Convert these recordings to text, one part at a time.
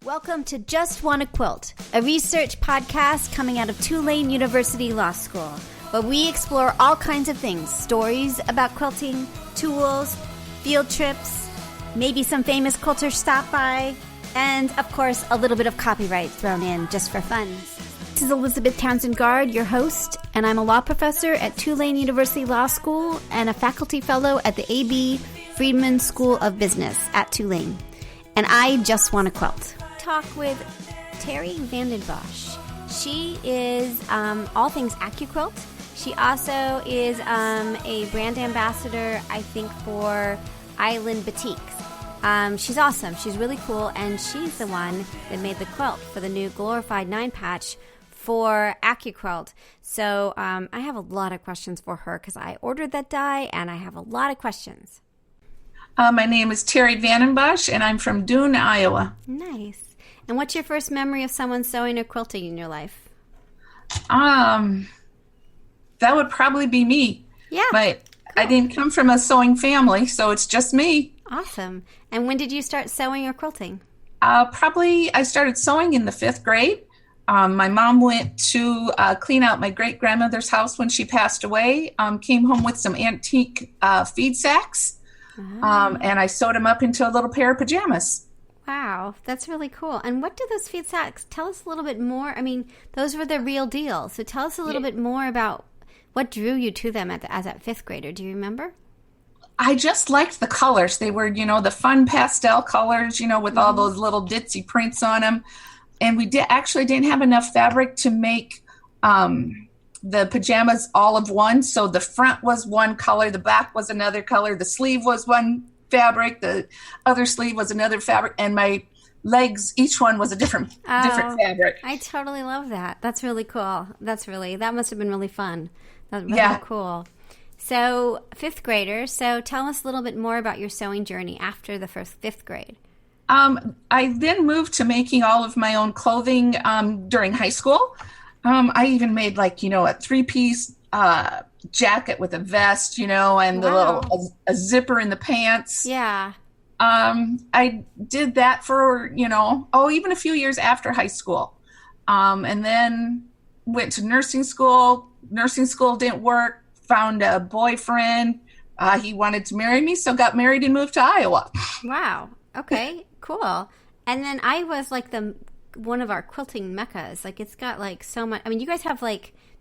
Welcome to Just Wanna Quilt, a research podcast coming out of Tulane University Law School, where we explore all kinds of things, stories about quilting, tools, field trips, maybe some famous quilters stop by, and, of course, a little bit of copyright thrown in just for fun. This is Elizabeth Townsend Guard, your host, and I'm a law professor at Tulane University Law School and a faculty fellow at the A.B. Friedman School of Business at Tulane. And I just want to quilt. Talk with Terri VandenBosch. She is all things AccuQuilt. She also is a brand ambassador, I think, for Island Batik. She's awesome. She's really cool, and she's the one that made the quilt for the new Glorified Nine Patch for AccuQuilt. So I have a lot of questions for her because I ordered that die, and I have a lot of questions. My name is Terri VandenBosch, and I'm from Dune, Iowa. Nice. And what's your first memory of someone sewing or quilting in your life? That would probably be me. Yeah. But cool. I didn't come from a sewing family, so it's just me. Awesome. And when did you start sewing or quilting? Probably I started sewing in the 5th grade. My mom went to clean out my great-grandmother's house when she passed away, came home with some antique feed sacks, and I sewed them up into a little pair of pajamas. Wow, that's really cool. And what do those feed sacks tell us a little bit more? I mean, those were the real deal. So tell us a little bit more about what drew you to them as a 5th grader. Do you remember? I just liked the colors. They were, the fun pastel colors, with all those little ditzy prints on them. And we didn't have enough fabric to make the pajamas all of one. So the front was one color, the back was another color, the sleeve was one fabric, the other sleeve was another fabric, and my legs, each one was a different fabric. I totally love that. That's really cool. That must have been really fun. That's really cool. So 5th grader, so tell us a little bit more about your sewing journey after the 5th grade. I then moved to making all of my own clothing during high school. I even made a 3-piece jacket with a vest, and the little a zipper in the pants. Yeah. I did that for, even a few years after high school. And then went to nursing school. Nursing school didn't work. Found a boyfriend. He wanted to marry me, so got married and moved to Iowa. Wow. Okay, cool. And then Iowa's one of our quilting meccas. It's got so much. I mean, you guys have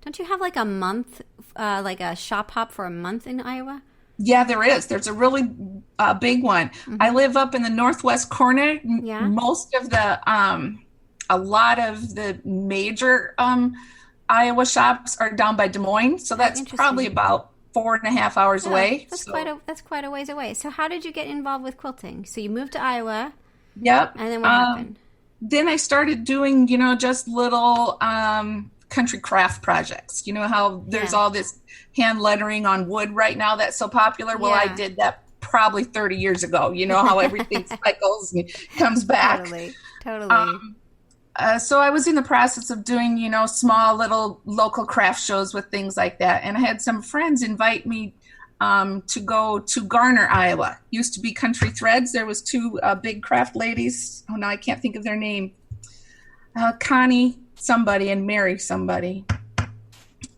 don't you have a month, a shop hop for a month in Iowa? Yeah, there is. There's a really big one. Mm-hmm. I live up in the northwest corner. Yeah. Most of a lot of the major Iowa shops are down by Des Moines, so that's probably about 4.5 hours away. That's quite a ways away. So how did you get involved with quilting? So you moved to Iowa. Yep. And then what happened? Then I started doing, just little country craft projects. You know how there's all this hand lettering on wood right now that's so popular? Well, I did that probably 30 years ago. You know how everything cycles and comes back. Totally. So I was in the process of doing, small little local craft shows with things like that. And I had some friends invite me to go to Garner, Iowa. Used to be Country Threads. There was 2 big craft ladies. Oh, no, I can't think of their name. Connie somebody and Mary somebody.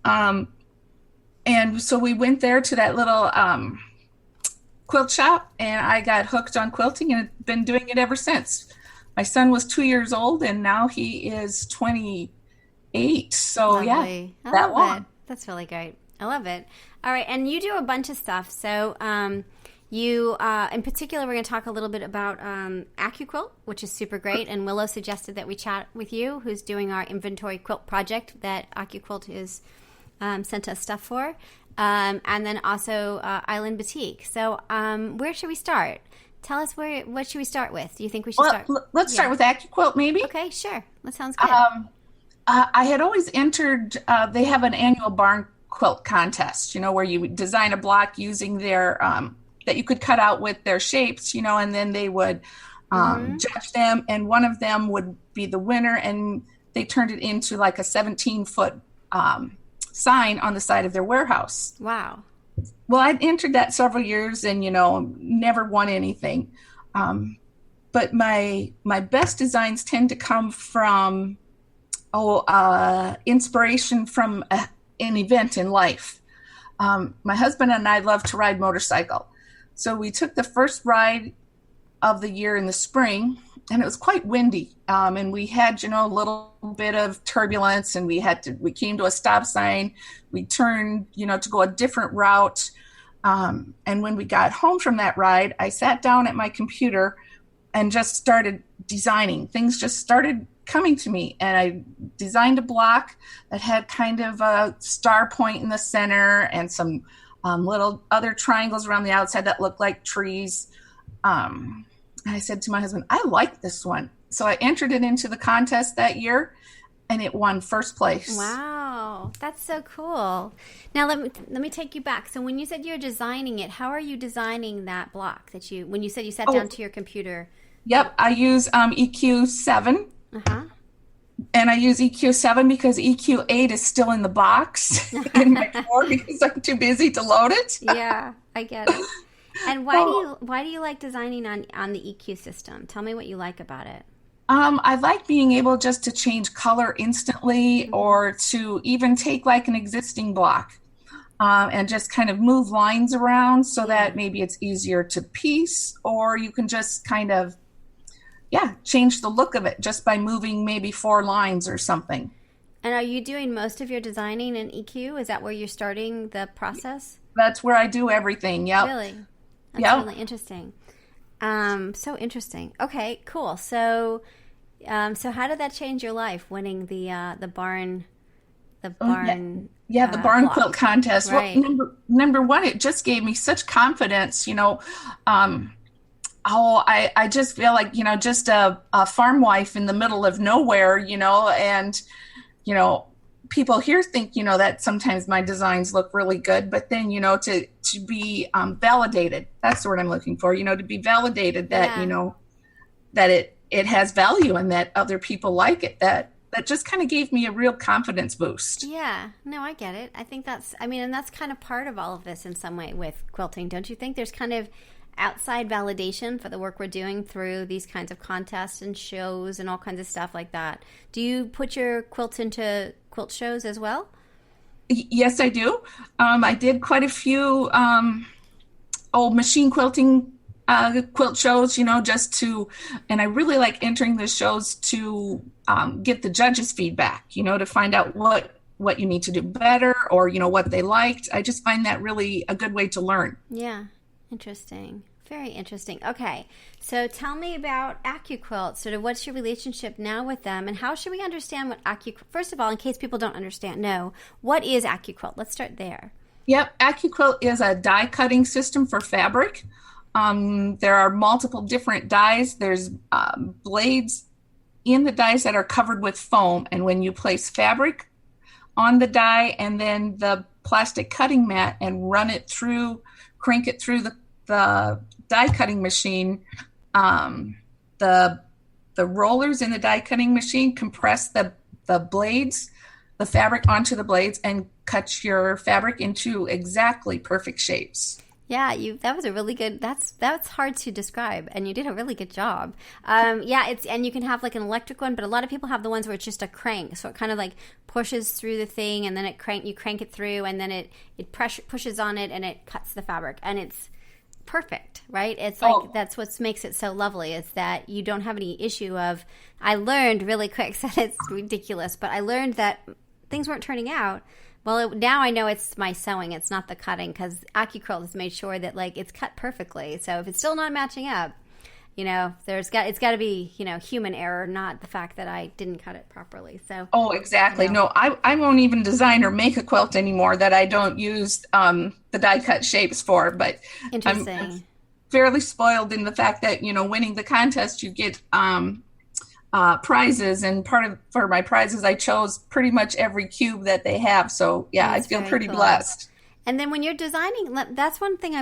And so we went there to that little quilt shop, and I got hooked on quilting and have been doing it ever since. My son was 2 years old, and now he is 28. So, lovely. That long. That's really great. I love it. All right, and you do a bunch of stuff. So you, in particular, we're going to talk a little bit about AccuQuilt, which is super great. And Willow suggested that we chat with you, who's doing our inventory quilt project that AccuQuilt is sent us stuff for. And then also Island Batik. So where should we start? Tell us what should we start with? Do you think we should start? Let's start with AccuQuilt, maybe. Okay, sure. That sounds good. I had always entered, they have an annual barn quilt contest, where you design a block using their, that you could cut out with their shapes, and then they would judge them, and one of them would be the winner, and they turned it into a 17-foot sign on the side of their warehouse. Wow. Well, I'd entered that several years and, never won anything. but my best designs tend to come from inspiration from an event in life. My husband and I love to ride motorcycle. So we took the first ride of the year in the spring, and it was quite windy. And we had, a little bit of turbulence, and we came to a stop sign. We turned, to go a different route. And when we got home from that ride, I sat down at my computer and just started designing. Things just started coming to me, and I designed a block that had kind of a star point in the center and some little other triangles around the outside that looked like trees. And I said to my husband, I like this one. So I entered it into the contest that year, and it won first place. Wow, that's so cool. Now let me take you back. So when you said you're designing it, how are you designing that block when you said you sat down to your computer? Yep, I use EQ7. Uh-huh. And I use EQ7 because EQ8 is still in the box in my drawer because I'm too busy to load it. Yeah, I get it. And why do you like designing on the EQ system? Tell me what you like about it. I like being able just to change color instantly, or to even take like an existing block and just kind of move lines around so that maybe it's easier to piece, or you can just kind of change the look of it just by moving maybe 4 lines or something. And are you doing most of your designing in EQ? Is that where you're starting the process? That's where I do everything. Yep. Really? That's really interesting. So interesting. Okay, cool. So how did that change your life, winning the barn? The barn block. Quilt contest. Right. Well, number one, it just gave me such confidence. I just feel like, just a farm wife in the middle of nowhere, and, people here think, that sometimes my designs look really good, but then, to be validated, that's the word I'm looking for, to be validated that, that it has value and that other people like it, that just kind of gave me a real confidence boost. Yeah, no, I get it. I think and that's kind of part of all of this in some way with quilting, don't you think? There's kind of outside validation for the work we're doing through these kinds of contests and shows and all kinds of stuff like that. Do you put your quilts into quilt shows as well? Yes, I do. I did quite a few machine quilting quilt shows, and I really like entering the shows to get the judges' feedback, to find out what you need to do better, or, what they liked. I just find that really a good way to learn. Yeah. Interesting. Very interesting. Okay. So tell me about AccuQuilt. Sort of what's your relationship now with them, and how should we understand what AccuQuilt, first of all, in case people don't know, what is AccuQuilt? Let's start there. Yep. AccuQuilt is a die cutting system for fabric. There are multiple different dies. There's blades in the dies that are covered with foam. And when you place fabric on the die and then the plastic cutting mat and crank it through the die cutting machine, the rollers in the die cutting machine compress the blades, the fabric onto the blades, and cut your fabric into exactly perfect shapes. Yeah, that was a really good. That's hard to describe, and you did a really good job. And you can have like an electric one, but a lot of people have the ones where it's just a crank, so it kind of like pushes through the thing, and then you crank it through, and then it pushes on it, and it cuts the fabric, and it's perfect, right? It's like that's what makes it so lovely, is that you don't have any issue of. I learned really quick, so it's ridiculous, but I learned that things weren't turning out. Well, now I know it's my sewing. It's not the cutting, because AccuQuilt has made sure that like it's cut perfectly. So if it's still not matching up, it's got to be human error, not the fact that I didn't cut it properly. So exactly. No, I won't even design or make a quilt anymore that I don't use the die cut shapes for. But interesting. I'm fairly spoiled in the fact that winning the contest, you get prizes, and for my prizes I chose pretty much every cube that they have, so I feel pretty blessed. And then when you're designing, that's one thing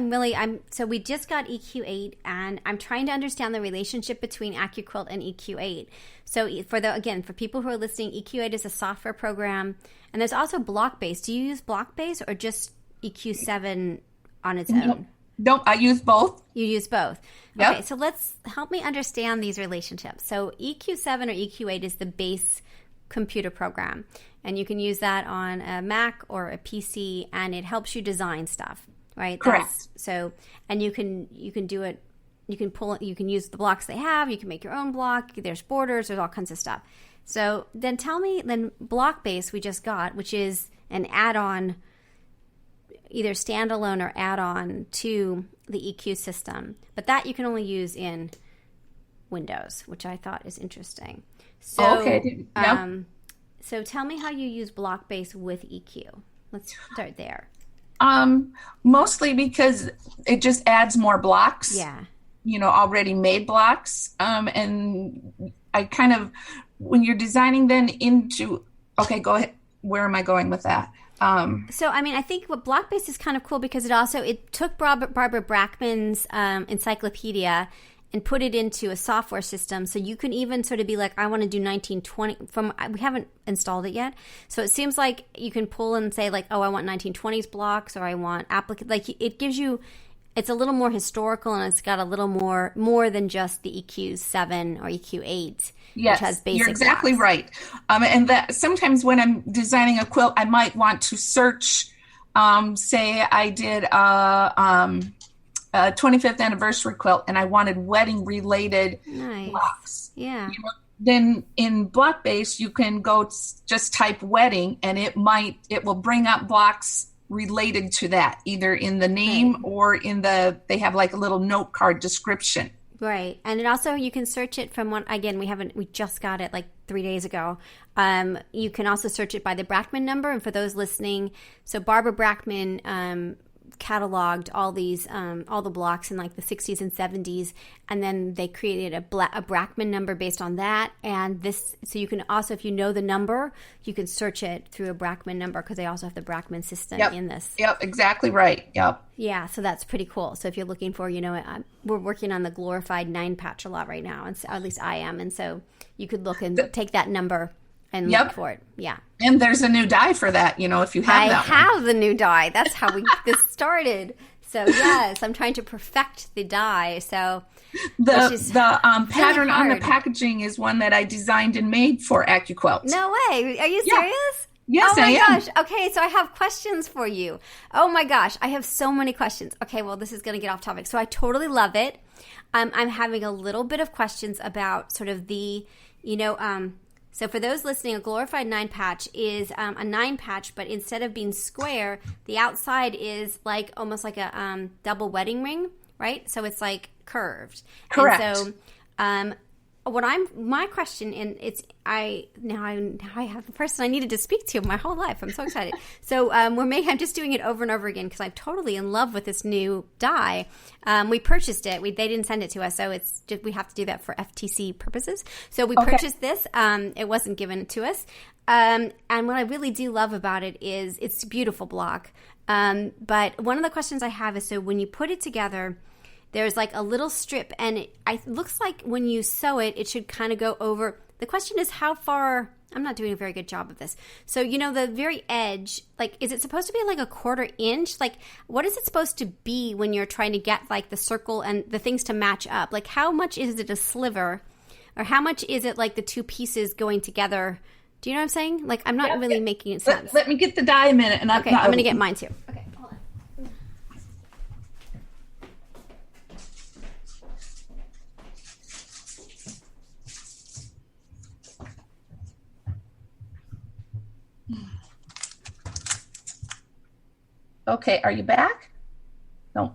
so we just got EQ8, and I'm trying to understand the relationship between AccuQuilt and EQ8. So for people who are listening, EQ8 is a software program, and there's also block-based. Do you use block-based or just EQ7 on its own? Nope, I use both. You use both. Yep. Okay, so let's help me understand these relationships. So EQ7 or EQ8 is the base computer program, and you can use that on a Mac or a PC, and it helps you design stuff, right? Correct. And you can do it. You can use the blocks they have. You can make your own block. There's borders. There's all kinds of stuff. So then tell me, then block base we just got, which is an add-on, either standalone or add-on to the EQ system. But that you can only use in Windows, which I thought is interesting. So, okay. Yep. So tell me how you use block base with EQ. Let's start there. Mostly because it just adds more blocks. Yeah. Already made blocks. And I kind of, when you're designing then into, okay, go ahead. Where am I going with that? So, I mean, I think what block base is kind of cool because it took Barbara Brackman's encyclopedia and put it into a software system. So you can even sort of be like, I want to do 1920 we haven't installed it yet. So it seems like you can pull and say like, oh, I want 1920s blocks, or I want like it gives you, it's a little more historical, and it's got a little more than just the EQ7 or EQ8. Yes, which has basic you're exactly blocks. right. And that sometimes when I'm designing a quilt, I might want to search, say I did a 25th anniversary quilt and I wanted wedding related blocks. Yeah. Then in block base, you can go just type wedding, and it will bring up blocks related to that, either in the name or they have like a little note card description. Right. And it also, you can search it from we just got it like 3 days ago. You can also search it by the Brackman number. And for those listening, so Barbara Brackman cataloged all the blocks in like the 60s and 70s, and then they created a Brackman number based on that. And so you can also, if you know the number, you can search it through a Brackman number, because they also have the Brackman system in this. Yep, exactly right. Yep. Yeah, so that's pretty cool. So if you're looking for, we're working on the Glorified Nine Patch a lot right now, and so, at least I am. And so you could look and take that number and look for it. Yeah. And there's a new die for that, if you have that. I have the new die. That's how this started. So yes, I'm trying to perfect the die. So the pattern on the packaging is one that I designed and made for AccuQuilt. No way. Are you serious? Yes, I am. Oh my gosh. Okay, so I have questions for you. Oh my gosh, I have so many questions. Okay, well, this is going to get off topic. So I totally love it. I'm having a little bit of questions about sort of the, so for those listening, a Glorified Nine Patch is a 9 patch, but instead of being square, the outside is like almost like a double wedding ring, right? So it's like curved. Correct. And so my question, and I have the person I needed to speak to my whole life. I'm so excited. So I'm just doing it over and over again because I'm totally in love with this new die. We purchased it. They didn't send it to us, so it's just, we have to do that for FTC purposes. So we purchased this. It wasn't given to us. And what I really do love about it is it's a beautiful block. But one of the questions I have is, so when you put it together, there's like a little strip, and it looks like when you sew it, it should kind of go over. The question is how far. I'm not doing a very good job of this. So, the very edge, like, is it supposed to be like a 1/4 inch? Like, what is it supposed to be when you're trying to get like the circle and the things to match up? Like, how much is it a sliver, or how much is it like the two pieces going together? Do you know what I'm saying? Like, I'm not really making it sense. Let me get the die a minute. And I'm going to get mine too. Okay. Okay, are you back? No.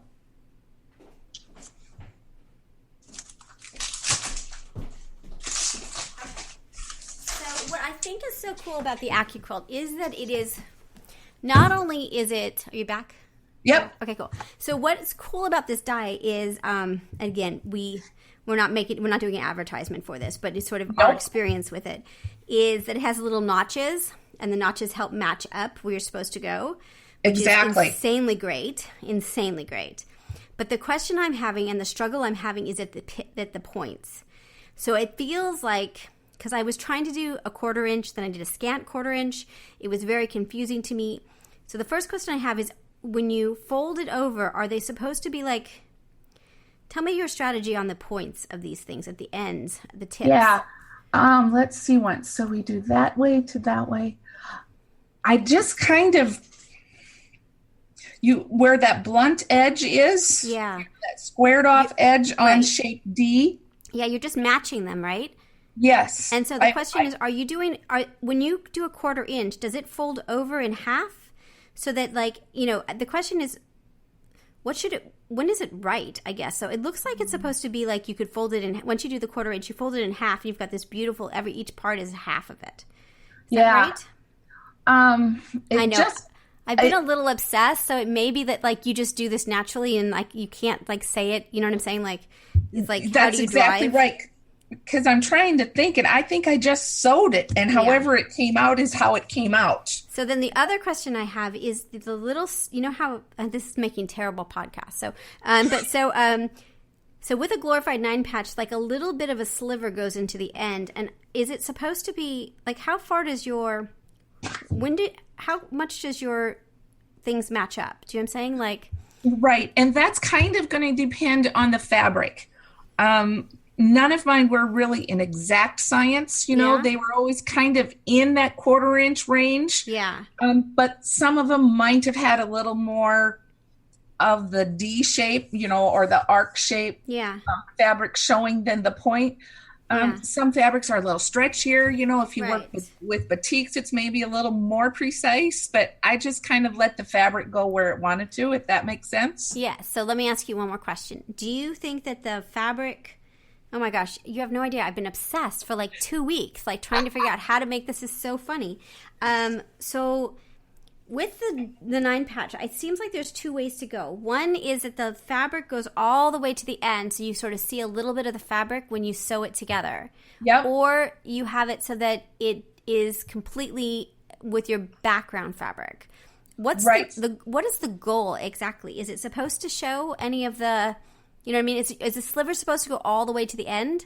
So what I think is so cool about the AccuQuilt is that it is, not only is it, are you back? Yep. Okay, cool. So what's cool about this die is, again, we're not doing an advertisement for this, but it's sort of our experience with it, is that it has little notches, and the notches help match up where you're supposed to go. Exactly. Insanely great. But the question I'm having and the struggle I'm having is at the points. So it feels like, because I was trying to do a 1/4 inch, then I did a scant 1/4 inch. It was very confusing to me. So the first question I have is, when you fold it over, are they supposed to be like, tell me your strategy on the points of these things at the ends, the tips. Yeah. Let's see once. So we do that way to that way. I just kind of, where that blunt edge is, that squared off edge on shape D. Yeah, you're just matching them, right? Yes. And so the question is, when you do a 1/4 inch, does it fold over in half? So that, like, the question is, when is it right, I guess? So it looks like it's supposed to be like you could fold it in, once you do the 1/4 inch, you fold it in half, and you've got this beautiful, each part is half of it. Is that right? I know. I've been a little obsessed, so it may be that, like, you just do this naturally and, like, you can't, like, say it. You know what I'm saying? Like, it's like, that's how do you exactly drive? Right. Because I'm trying to think, and I think I just sewed it, and however it came out is how it came out. So then the other question I have is the little, how, this is making terrible podcasts. So with a Glorified 9 patch, like, a little bit of a sliver goes into the end, and is it supposed to be, like, how much does your things match up? Do you know what I'm saying? Like, right, and that's kind of going to depend on the fabric. None of mine were really an exact science, they were always kind of in that 1/4 inch range. Yeah. But some of them might have had a little more of the D shape, or the arc shape fabric showing than the point. Some fabrics are a little stretchier, if you work with batiks, it's maybe a little more precise, but I just kind of let the fabric go where it wanted to, if that makes sense. Yeah. So let me ask you one more question. Do you think that the fabric, oh my gosh, you have no idea. I've been obsessed for like 2 weeks, like trying to figure out how to make this. Is so funny. So with the 9 patch, it seems like there's 2 ways to go. One is that the fabric goes all the way to the end, so you sort of see a little bit of the fabric when you sew it together. Yep. Or you have it so that it is completely with your background fabric. What is the goal exactly? Is it supposed to show any of the, you know what I mean? Is the sliver supposed to go all the way to the end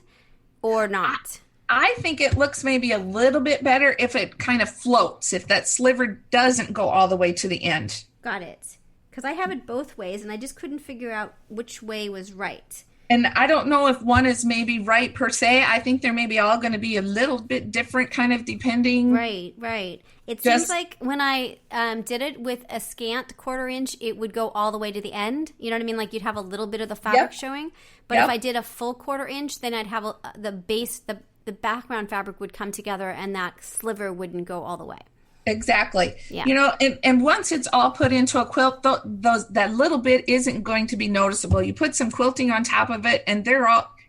or not? I think it looks maybe a little bit better if it kind of floats, if that sliver doesn't go all the way to the end. Got it. Because I have it both ways, and I just couldn't figure out which way was right. And I don't know if one is maybe right per se. I think they're maybe all going to be a little bit different, kind of depending. Right. It seems like when I did it with a scant 1/4 inch, it would go all the way to the end. You know what I mean? Like, you'd have a little bit of the fabric showing. But if I did a full 1/4 inch, then I'd have the base, the background fabric would come together, and that sliver wouldn't go all the way. Exactly. Yeah. And once it's all put into a quilt, that little bit isn't going to be noticeable. You put some quilting on top of it, and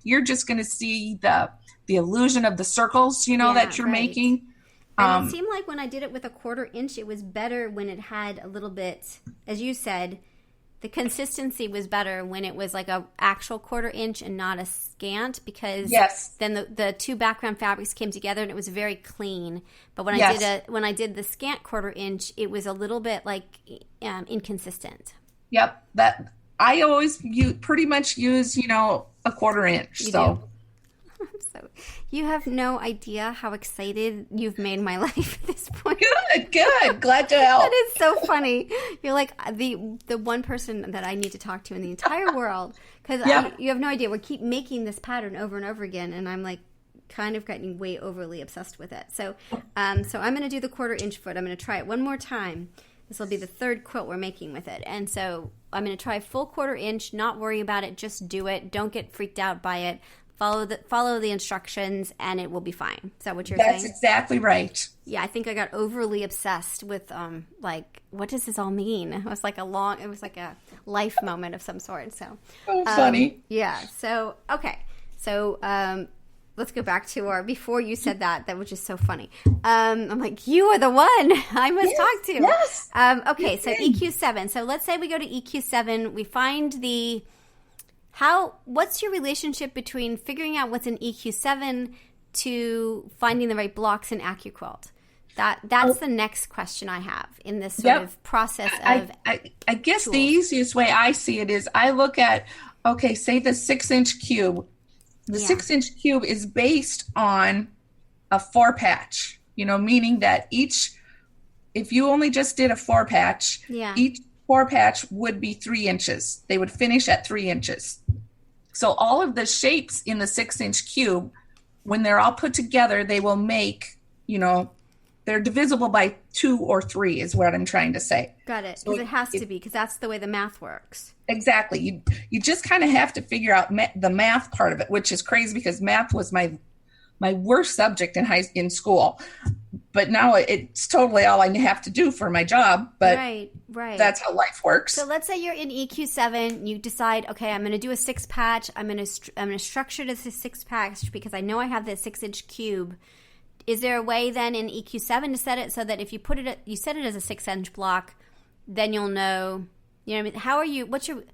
you're just going to see the illusion of the circles, that you're making. And it seemed like when I did it with a 1/4 inch, it was better when it had a little bit, as you said, the consistency was better when it was like a actual 1/4 inch and not a scant, because then the two background fabrics came together and it was very clean. But when I did the scant 1/4 inch, it was a little bit like inconsistent. Yep, that I always pretty much use a 1/4 inch. So you have no idea how excited you've made my life at this point. Good. Glad to help. That is so funny. You're like the one person that I need to talk to in the entire world, because you have no idea. We keep making this pattern over and over again, and I'm like kind of getting way overly obsessed with it. So I'm going to do the 1/4 inch foot. I'm going to try it one more time. This will be the third quilt we're making with it. And so I'm going to try full 1/4 inch, not worry about it, just do it. Don't get freaked out by it. Follow the instructions, and it will be fine. Is that what you're saying? That's exactly right. Yeah, I think I got overly obsessed with like, what does this all mean? It was like a life moment of some sort. So funny. Yeah. So okay. So let's go back to before you said that was just so funny. I'm like, you are the one I must talk to. Yes. Okay. So EQ7. So let's say we go to EQ7. We find what's your relationship between figuring out what's in EQ7 to finding the right blocks in AccuQuilt? That's the next question I have in this sort of process of I guess tools. The easiest way I see it is I look at, say the 6-inch cube. The 6-inch cube is based on a 4-patch, meaning that if you only just did a 4-patch, 4 patch would be 3 inches. They would finish at 3 inches. So all of the shapes in the 6-inch cube, when they're all put together, they will make, they're divisible by 2 or 3 is what I'm trying to say. Got it. Because it has to be, because that's the way the math works. Exactly. You just kind of have to figure out the math part of it, which is crazy because math was my worst subject in school. But now it's totally all I have to do for my job. But right. That's how life works. So let's say you're in EQ7. You decide, okay, I'm going to do a 6 patch. I'm going to structure this as a 6 patch because I know I have this 6-inch cube. Is there a way then in EQ7 to set it so that if you you set it as a 6-inch block, then you'll know, you know what I mean? How are you, what's your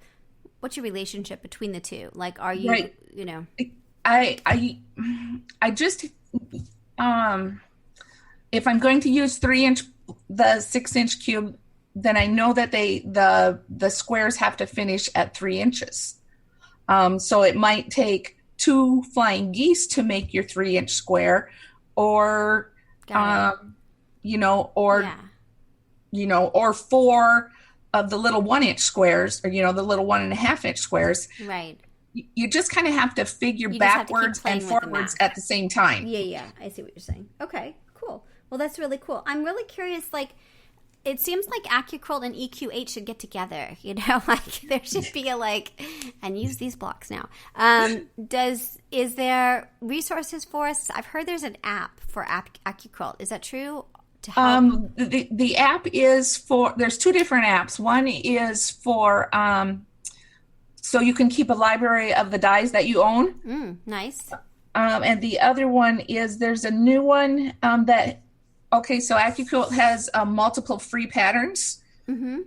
relationship between the two? Like, are you, right. I just, if I'm going to use the 6-inch cube, then I know that the squares have to finish at 3 inches. So it might take 2 flying geese to make your 3-inch square, or, or 4 of the little 1-inch squares, or, the little 1.5-inch squares. Right. You just kind of have to figure backwards and forwards at the same time. Yeah. I see what you're saying. Okay, cool. Well, that's really cool. I'm really curious, it seems like AccuQuilt and EQ8 should get together, there should be and use these blocks now. Is there resources for us? I've heard there's an app for AccuQuilt. Is that true? To help? The app is there's 2 different apps. One is for, so you can keep a library of the dies that you own. Nice. And the other one is there's a new one so AccuQuilt has multiple free patterns. Mm-hmm.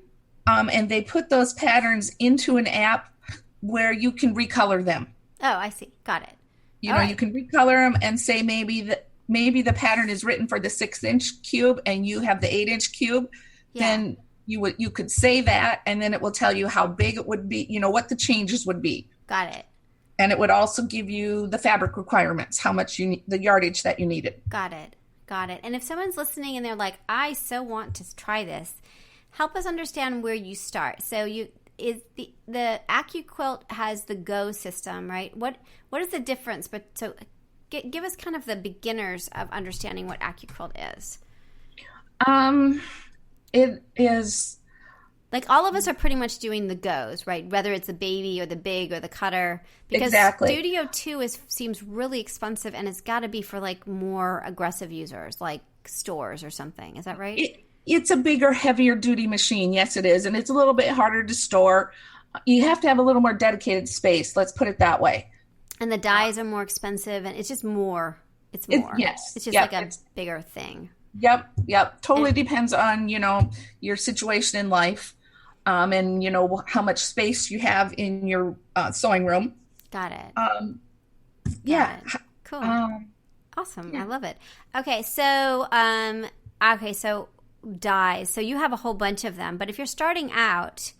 And they put those patterns into an app where you can recolor them. Oh, I see. Got it. You can recolor them and say maybe the pattern is written for the 6-inch cube and you have the 8-inch cube. Yeah. Then you could say that, and then it will tell you how big it would be, what the changes would be. Got it. And it would also give you the fabric requirements, how much the yardage that you needed. Got it. And if someone's listening and they're like, I so want to try this, help us understand where you start. So the AccuQuilt has the Go system, right? What is the difference? Give us kind of the beginners of understanding what AccuQuilt is. It is all of us are pretty much doing the Go's, right? Whether it's the baby or the big or the cutter. Because exactly. Studio 2 seems really expensive, and it's got to be for more aggressive users, like stores or something. Is that right? It's a bigger, heavier duty machine. Yes, it is. And it's a little bit harder to store. You have to have a little more dedicated space. Let's put it that way. And the dies are more expensive, and it's just more. It's more. Yes. It's just a bigger thing. Yep. Totally depends on, your situation in life. And how much space you have in your sewing room. Got it. Yeah. Cool. Awesome. Yeah. I love it. Okay, so dies. So you have a whole bunch of them, but if you're starting out,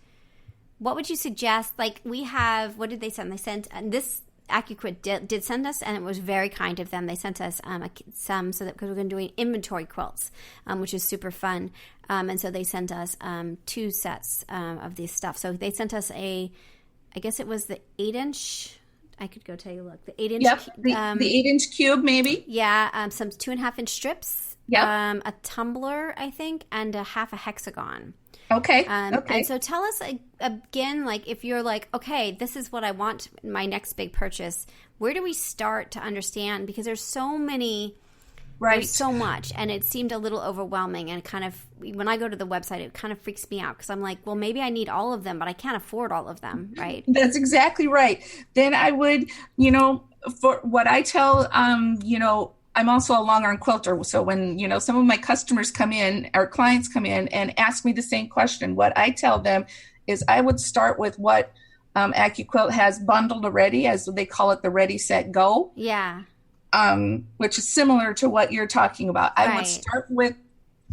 what would you suggest? We have, what did they send? They sent this. AccuQuilt did send us, and it was very kind of them. They sent us some because we're going to do inventory quilts, which is super fun. And so they sent us 2 sets of this stuff. So they sent us I guess it was the 8-inch. I could go tell you. Look, the 8-inch. Yep, the 8-inch cube, maybe. Yeah, some 2.5-inch strips. Yeah. A tumbler, I think, and a half a hexagon. Okay. And so tell us again, if you're okay, this is what I want my next big purchase. Where do we start to understand? Because there's so many, right? There's so much, and it seemed a little overwhelming. And kind of when I go to the website, it kind of freaks me out because I'm like, well, maybe I need all of them, but I can't afford all of them, right? That's exactly right. Then I would, for what I tell, I'm also a long arm quilter. So when, some of my customers come in, or clients come in and ask me the same question, what I tell them is I would start with what AccuQuilt has bundled already, as they call it, the Ready, Set, Go. Yeah. Which is similar to what you're talking about. I would start with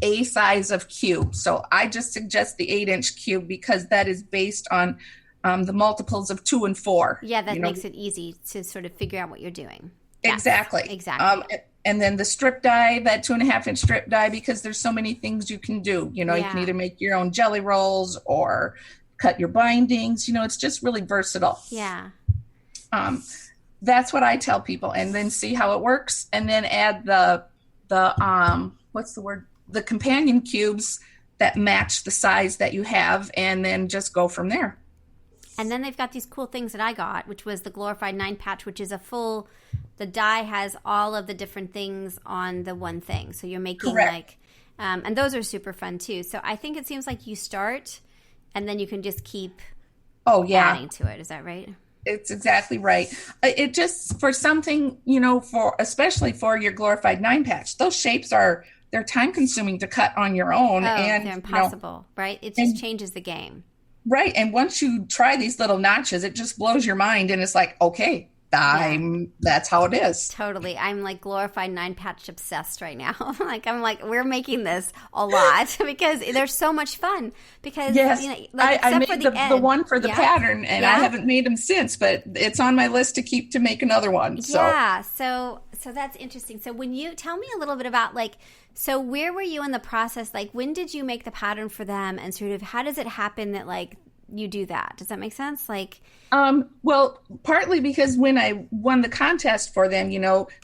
a size of cube. So I just suggest the 8-inch cube because that is based on the multiples of 2 and 4. Yeah, that makes it easy to sort of figure out what you're doing. Exactly. Exactly. And then the strip die, that 2.5-inch strip die, because there's so many things you can do. You Yeah. can either make your own jelly rolls or cut your bindings. It's just really versatile. Yeah. That's what I tell people, and then see how it works, and then add the what's the word? The companion cubes that match the size that you have, and then just go from there. And then they've got these cool things that I got, which was the Glorified Nine Patch, which is the die has all of the different things on the one thing. So you're making Correct. and those are super fun too. So I think it seems like you start and then you can just keep adding to it. Is that right? It's exactly right. It just, for something, especially for your Glorified Nine Patch, those shapes they're time consuming to cut on your own. And they're impossible, right? It just changes the game. Right. And once you try these little notches, it just blows your mind. And it's like, okay, that's how it is. Totally. I'm like Glorified Nine Patch obsessed right now. I'm like, we're making this a lot because they're so much fun. Because yes, I made the one for the pattern, and I haven't made them since, but it's on my list to make another one. So. Yeah. So that's interesting. So when you tell me a little bit about so where were you in the process? Like, when did you make the pattern for them, and sort of how does it happen that you do that? Does that make sense? Well, partly because when I won the contest for them,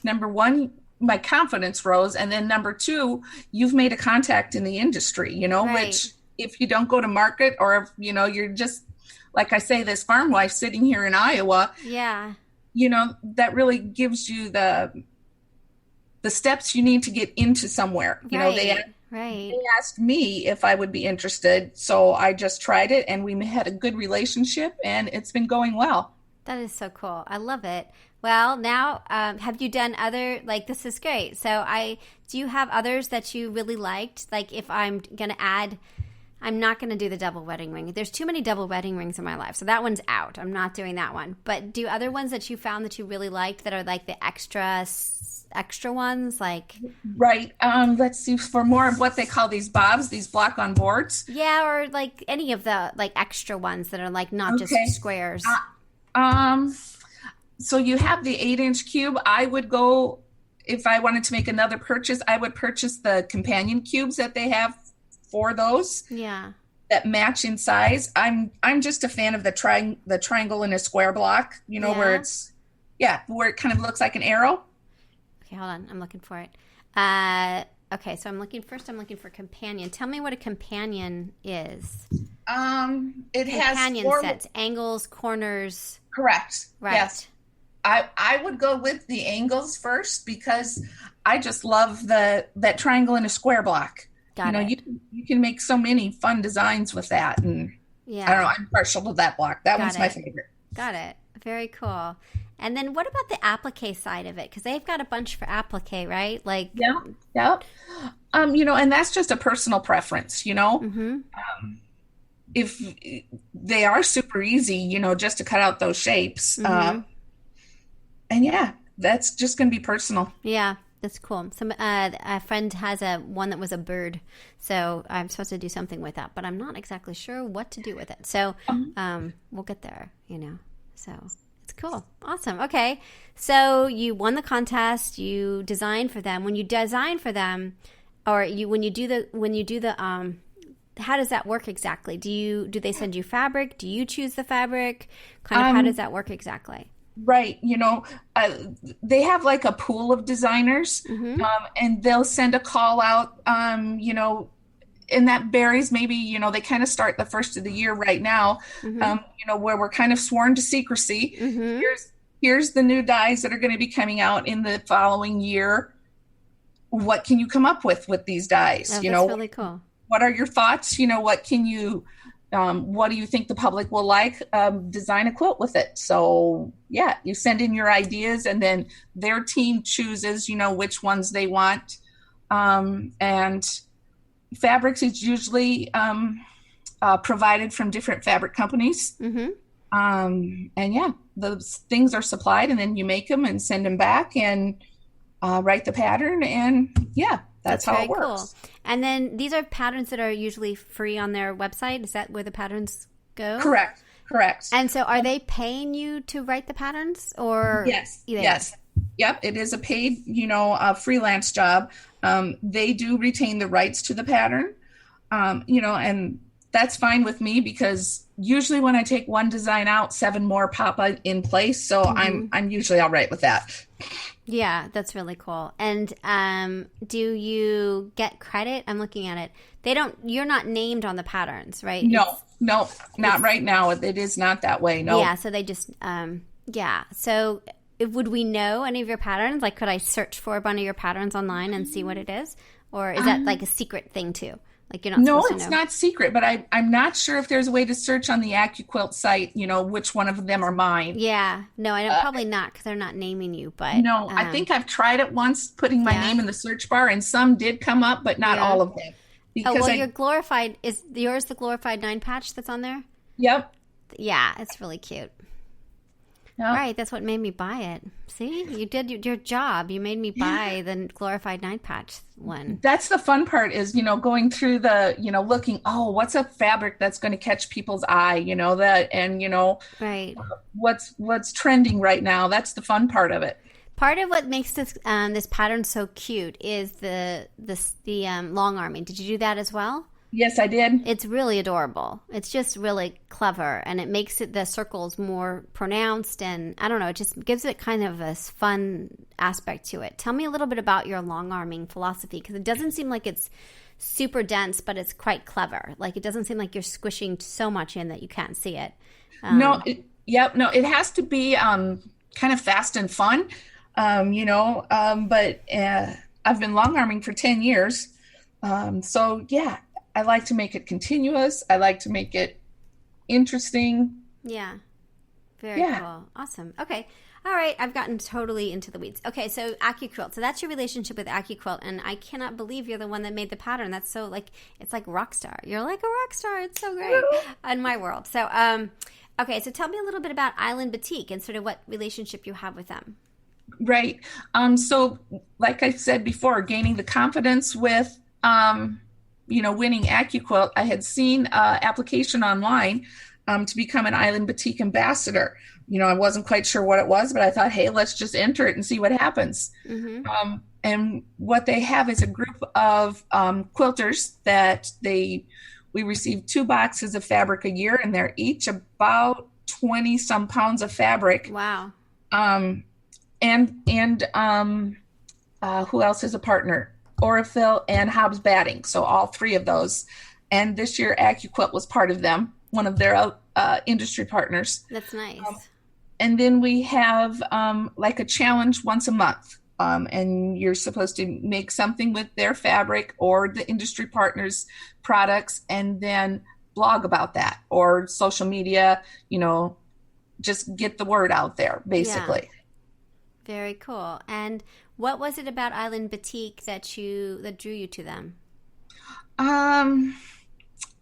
number one, my confidence rose. And then number two, you've made a contact in the industry, right. Which if you don't go to market, or if, you're just, like I say, this farm wife sitting here in Iowa, yeah, that really gives you the steps you need to get into somewhere. Right. They asked me if I would be interested, so I just tried it, and we had a good relationship, and it's been going well. That is so cool. I love it. Well, now, have you done other, this is great. So do you have others that you really liked? If I'm going to add, I'm not going to do the double wedding ring. There's too many double wedding rings in my life, so that one's out. I'm not doing that one. But do other ones that you found that you really liked that are the extra ones, right, let's see, for more of what they call these bobs, these block on boards, or any of the extra ones that are not just squares. So you have the 8-inch cube. I would go, if I wanted to make another purchase, I would purchase the companion cubes that they have for those, that match in size. I'm just a fan of the triangle in a square block, where it's where it kind of looks like an arrow. Okay, hold on. I'm looking for it. Okay, so I'm looking for companion. Tell me what a companion is. It has companion sets, angles, corners. Correct. Right. Yes. I would go with the angles first, because I just love that triangle in a square block. Got it. You can make so many fun designs with that, and I don't know, I'm partial to that block. That one's my favorite. Got it. Very cool. And then what about the applique side of it? Because they've got a bunch for applique, right? Yeah. And that's just a personal preference, Mm-hmm. If they are super easy, just to cut out those shapes. Mm-hmm. And that's just going to be personal. Yeah, that's cool. A friend has one that was a bird, so I'm supposed to do something with that, but I'm not exactly sure what to do with it. So we'll get there, So it's cool. Awesome. Okay. So you won the contest, you designed for them. When you design for them, or when you do the how does that work exactly? Do they send you fabric? Do you choose the fabric? How does that work exactly? Right. They have a pool of designers, mm-hmm. And they'll send a call out, and that varies. Maybe, they kind of start the first of the year right now, mm-hmm. Where we're kind of sworn to secrecy. Mm-hmm. Here's the new dyes that are going to be coming out in the following year. What can you come up with these dyes? Oh, that's really cool. What are your thoughts? What can you, what do you think the public will like? Design a quilt with it. So you send in your ideas, and then their team chooses, which ones they want. And fabrics is usually provided from different fabric companies. Mm-hmm. And those things are supplied, and then you make them and send them back and write the pattern. And that's how it works. Cool. And then these are patterns that are usually free on their website. Is that where the patterns go? Correct. And so are they paying you to write the patterns, or? Yes. Yep, it is a paid, freelance job. They do retain the rights to the pattern, and that's fine with me because usually when I take one design out, 7 more pop in place. So I'm usually all right with that. Yeah, that's really cool. And do you get credit? I'm looking at it. You're not named on the patterns, right? No, not right now. It is not that way. No. Yeah, so they just, yeah. So would we know any of your patterns? Like, could I search for one of your patterns online and see what it is? Or is that like a secret thing too? Like you're not supposed to know? No, it's not secret, but I'm not sure if there's a way to search on the AccuQuilt site, which one of them are mine. Yeah. No, I don't, probably not because they're not naming you, but. No, I think I've tried it once, putting my name in the search bar, and some did come up, but not all of them. You're Glorified. Is yours the Glorified 9 Patch that's on there? Yep. Yeah, it's really cute. Yep. All right, that's what made me buy it. See, you did your job. You made me buy the Glorified 9 Patch one. That's the fun part is, going through the, looking, what's a fabric that's going to catch people's eye, right. What's trending right now. That's the fun part of it. Part of what makes this pattern so cute is the long arming. Did you do that as well? Yes, I did. It's really adorable. It's just really clever, and it makes the circles more pronounced, and I don't know, it just gives it kind of a fun aspect to it. Tell me a little bit about your long arming philosophy, because it doesn't seem like it's super dense, but it's quite clever. Like it doesn't seem like you're squishing so much in that you can't see it. It has to be kind of fast and fun, but I've been long arming for 10 years. So yeah. I like to make it continuous. I like to make it interesting. Yeah. Very cool. Awesome. Okay. All right. I've gotten totally into the weeds. Okay. So AccuQuilt. So that's your relationship with AccuQuilt. And I cannot believe you're the one that made the pattern. That's so it's like rock star. You're like a rock star. It's so great in my world. So, okay. So tell me a little bit about Island Batik and sort of what relationship you have with them. Right. So like I said before, gaining the confidence with, winning AccuQuilt, I had seen an application online to become an Island Batik ambassador. I wasn't quite sure what it was, but I thought, hey, let's just enter it and see what happens. Mm-hmm. And what they have is a group of quilters that we receive 2 boxes of fabric a year, and they're each about 20 some pounds of fabric. Wow. And who else is a partner? Glorified and Hobbs Batting. So all 3 of those. And this year AccuQuilt was part of them, one of their industry partners. That's nice. And then we have like a challenge once a month. And you're supposed to make something with their fabric or the industry partners' products and then blog about that or social media, just get the word out there, basically. Yeah. Very cool. And what was it about Island Batik that drew you to them?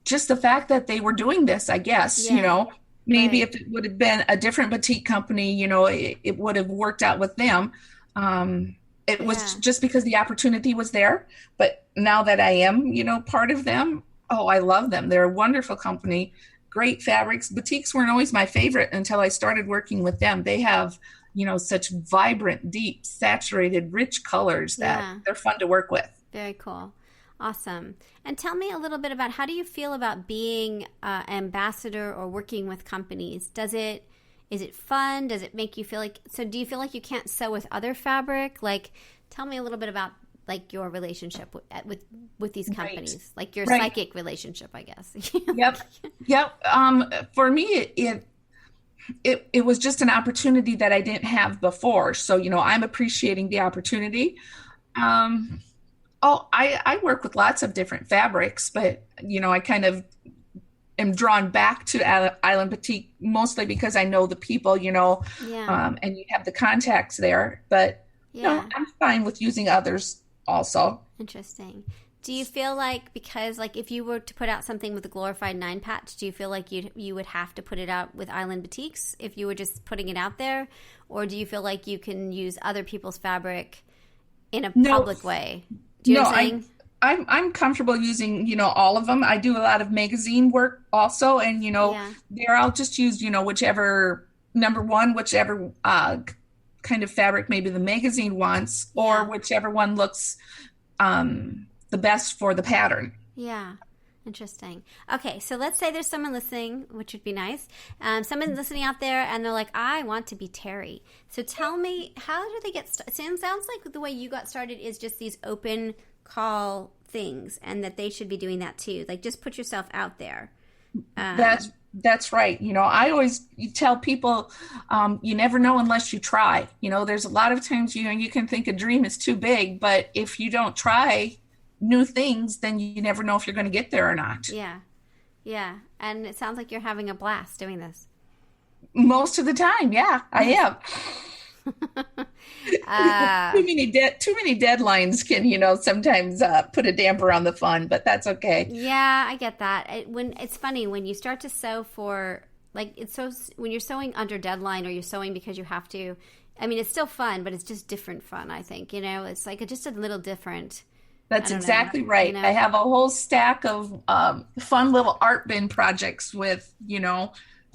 Just the fact that they were doing this, I guess, maybe if it would have been a different batik company, it would have worked out with them. It was just because the opportunity was there. But now that I am, part of them, I love them. They're a wonderful company, great fabrics. Batiks weren't always my favorite until I started working with them. They have such vibrant, deep, saturated, rich colors that they're fun to work with. Very cool. Awesome. And tell me a little bit about how do you feel about being an ambassador or working with companies? Is it fun? Does it make you feel do you feel like you can't sew with other fabric? Tell me a little bit about your relationship with these companies, your psychic relationship, I guess. Yep. For me, it was just an opportunity that I didn't have before. So, I'm appreciating the opportunity. I work with lots of different fabrics, but, I kind of am drawn back to Island Batik mostly because I know the people, and you have the contacts there. But, I'm fine with using others also. Interesting. Do you feel like because if you were to put out something with the Glorified 9 Patch, do you feel like you would have to put it out with Island Batiks if you were just putting it out there? Or do you feel like you can use other people's fabric in a public way? Do you know what I'm saying? I'm comfortable using, all of them. I do a lot of magazine work also. And, there I'll just use, whichever kind of fabric maybe the magazine wants, or whichever one looks the best for the pattern. Yeah. Interesting. Okay, so let's say there's someone listening, which would be nice. Someone listening out there, and they're like, I want to be Terri. So tell me, how do they get started? It sounds like the way you got started is just these open call things, and that they should be doing that too. Like, just put yourself out there. That's right. I always tell people, you never know unless you try. There's a lot of times, you can think a dream is too big, but if you don't try new things, then you never know if you're going to get there or not. Yeah. And it sounds like you're having a blast doing this. Most of the time, yeah, I am. Too many deadlines can, sometimes put a damper on the fun, but that's okay. Yeah, I get that. It's funny when you start to sew for, like, when you're sewing under deadline, or you're sewing because you have to. I mean, it's still fun, but it's just different fun. I think it's like just a little different. That's exactly right. I have a whole stack of fun little art bin projects with,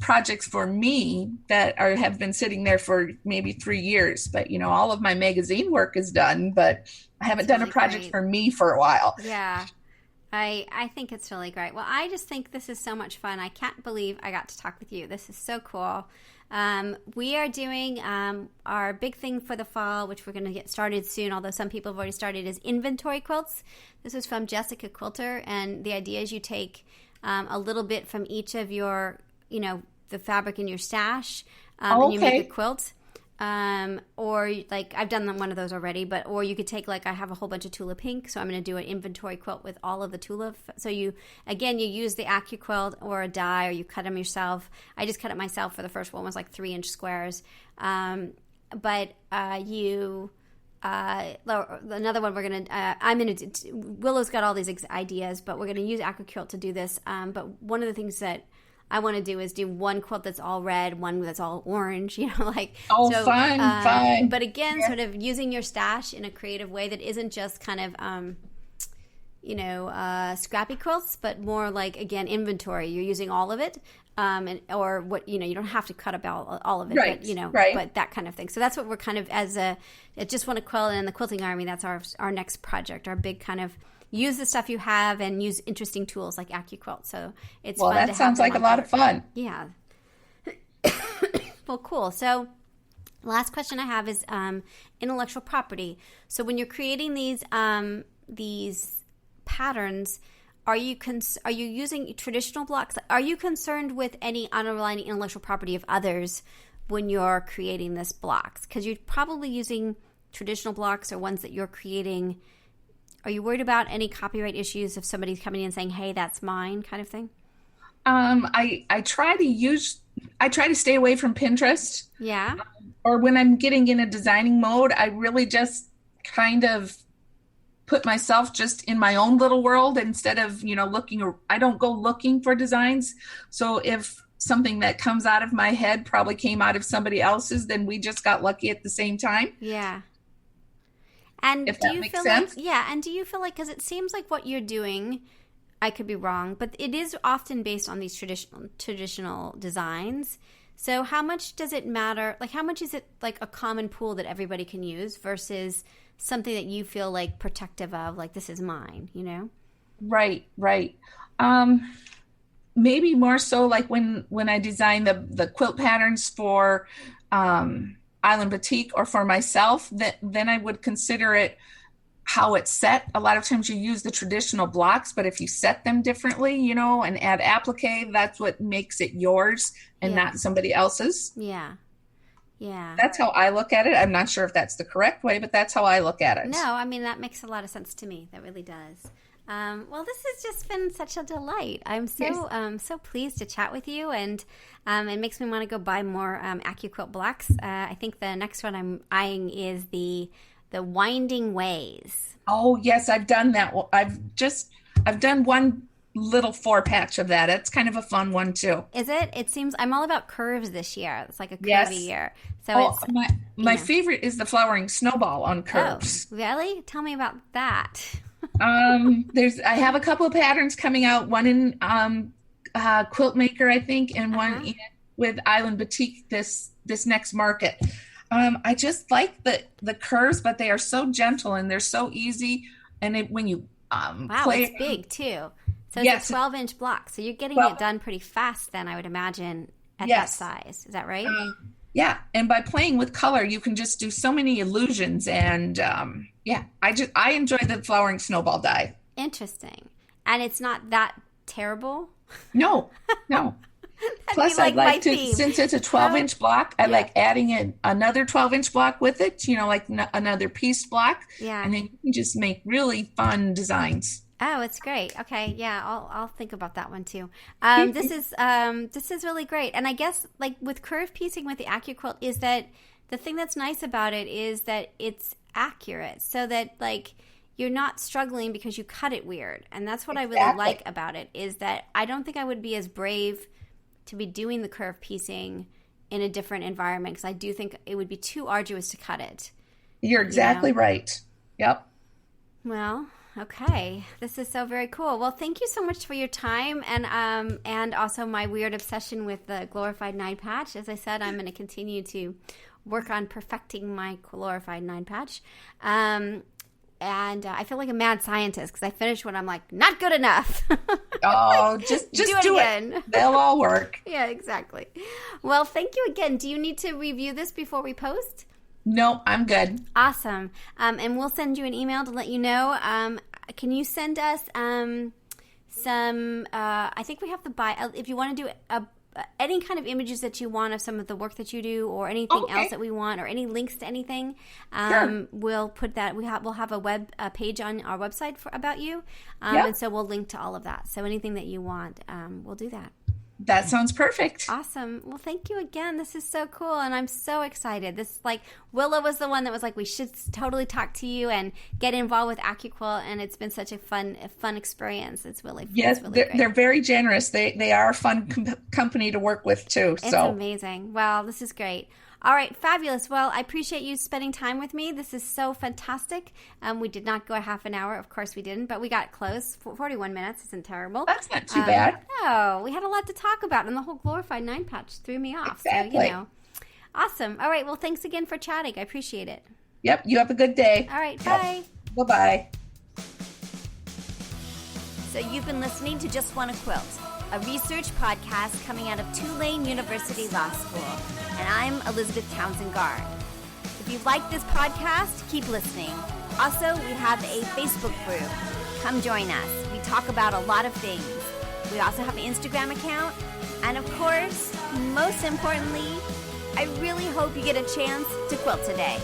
projects for me that have been sitting there for maybe 3 years. But, all of my magazine work is done, but I haven't done a project for me for a while. Yeah. I think it's really great. Well, I just think this is so much fun. I can't believe I got to talk with you. This is so cool. We are doing our big thing for the fall, which we're going to get started soon, although some people have already started, is inventory quilts. This is from Jessica Quilter, and the idea is you take a little bit from each of your, the fabric in your stash, and you make a quilt. Or like I've done one of those already, or you could take, like, I have a whole bunch of Tula Pink, so I'm going to do an inventory quilt with all of the Tula. So you use the AccuQuilt or a die, or you cut them yourself. I just cut it myself for the first one. It was like 3-inch squares. Another one Willow's got all these ideas, but we're going to use AccuQuilt to do this. But one of the things that I want to do is do one quilt that's all red, one that's all orange, fun. But again, sort of using your stash in a creative way that isn't just kind of, scrappy quilts, but more like, again, inventory. You're using all of it, you don't have to cut up all of it, right, but, right. But that kind of thing. So that's what we're kind of, as Just Want to Quilt and the Quilting Army, that's our next project, our big kind of, use the stuff you have and use interesting tools like AccuQuilt. So it's fun. Well, that sounds like a lot of fun. Yeah. Well, cool. So last question I have is intellectual property. So when you're creating these patterns, are you using traditional blocks? Are you concerned with any underlying intellectual property of others when you're creating this blocks? Because you're probably using traditional blocks or ones that you're creating. Are you worried about any copyright issues if somebody's coming in and saying, hey, that's mine, kind of thing? I try to stay away from Pinterest. Yeah. Or when I'm getting in a designing mode, I really just kind of put myself just in my own little world instead of, I don't go looking for designs. So if something that comes out of my head probably came out of somebody else's, then we just got lucky at the same time. Yeah. And if that makes sense. And do you feel like, because it seems like what you're doing, I could be wrong, but it is often based on these traditional designs. So how much does it matter? Like, how much is it like a common pool that everybody can use versus something that you feel like protective of, like, this is mine, Right. Maybe more so like when I design the quilt patterns for Island Batik or for myself, then I would consider it how it's set. A lot of times you use the traditional blocks, but if you set them differently, and add applique, that's what makes it yours and not somebody else's. Yeah. That's how I look at it. I'm not sure if that's the correct way, but that's how I look at it. No, I mean, that makes a lot of sense to me. That really does. Well, this has just been such a delight. I'm so pleased to chat with you, and it makes me want to go buy more AccuQuilt blocks. I think the next one I'm eyeing is the Winding Ways. Oh yes, I've done that. I've done one little 4-patch of that. It's kind of a fun one too. Is it? It seems I'm all about curves this year. It's like a curvy year. So my favorite is the flowering snowball on curves. Oh, really? Tell me about that. I have a couple of patterns coming out, one in Quilt Maker, I think, and one with Island Batik this next market. I just like the curves, but they are so gentle and they're so easy. And when you wow, play, it's big too. So it's yes, a 12-inch block. So you're getting it done pretty fast then, I would imagine, at that size. Is that right? Yeah. And by playing with color, you can just do so many illusions. And I enjoy the flowering snowball die. Interesting. And it's not that terrible? No. Plus, I'd like to, since it's a 12-inch block, I like adding in another 12-inch block with it, like another piece block. Yeah. And then you can just make really fun designs. Oh, it's great. Okay, yeah, I'll think about that one too. This is really great. And I guess like with curve piecing with the AccuQuilt is that the thing that's nice about it is that it's accurate, so that like you're not struggling because you cut it weird. And that's what I really like about it, is that I don't think I would be as brave to be doing the curve piecing in a different environment, because I do think it would be too arduous to cut it. You're exactly right. Yep. Well, okay. This is so very cool. Well, thank you so much for your time, and also my weird obsession with the Glorified Nine Patch. As I said, I'm going to continue to work on perfecting my Glorified Nine Patch. And I feel like a mad scientist because I finish one, I'm like, not good enough. Oh, just do it again. They'll all work. Yeah, exactly. Well, thank you again. Do you need to review this before we post? No, I'm good. Awesome. And we'll send you an email to let you know. Can you send us some, I think we have to if you want to do any kind of images that you want of some of the work that you do, or anything else that we want, or any links to anything, sure. We'll put that. We'll have a web page on our website about you, and so we'll link to all of that. So anything that you want, we'll do that. That sounds perfect. Awesome. Well, thank you again. This is so cool, and I'm so excited. This, like, Willow was the one that was like, we should totally talk to you and get involved with AccuQuilt, and it's been such a fun experience. It's really yes, it's really they're very generous. They are a fun company to work with too. It's amazing. Wow, this is great. All right, fabulous. Well, I appreciate you spending time with me. This is so fantastic. We did not go a half an hour. Of course we didn't, but we got close. 41 minutes isn't terrible. That's not too bad. No, we had a lot to talk about, and the whole Glorified Nine Patch threw me off. Exactly. So, awesome. All right, well, thanks again for chatting. I appreciate it. Yep, you have a good day. All right, bye. Bye-bye. So you've been listening to Just Wanna Quilt, a research podcast coming out of Tulane University Law School. And I'm Elizabeth Townsend Gard. If you like this podcast, keep listening. Also, we have a Facebook group. Come join us. We talk about a lot of things. We also have an Instagram account. And of course, most importantly, I really hope you get a chance to quilt today.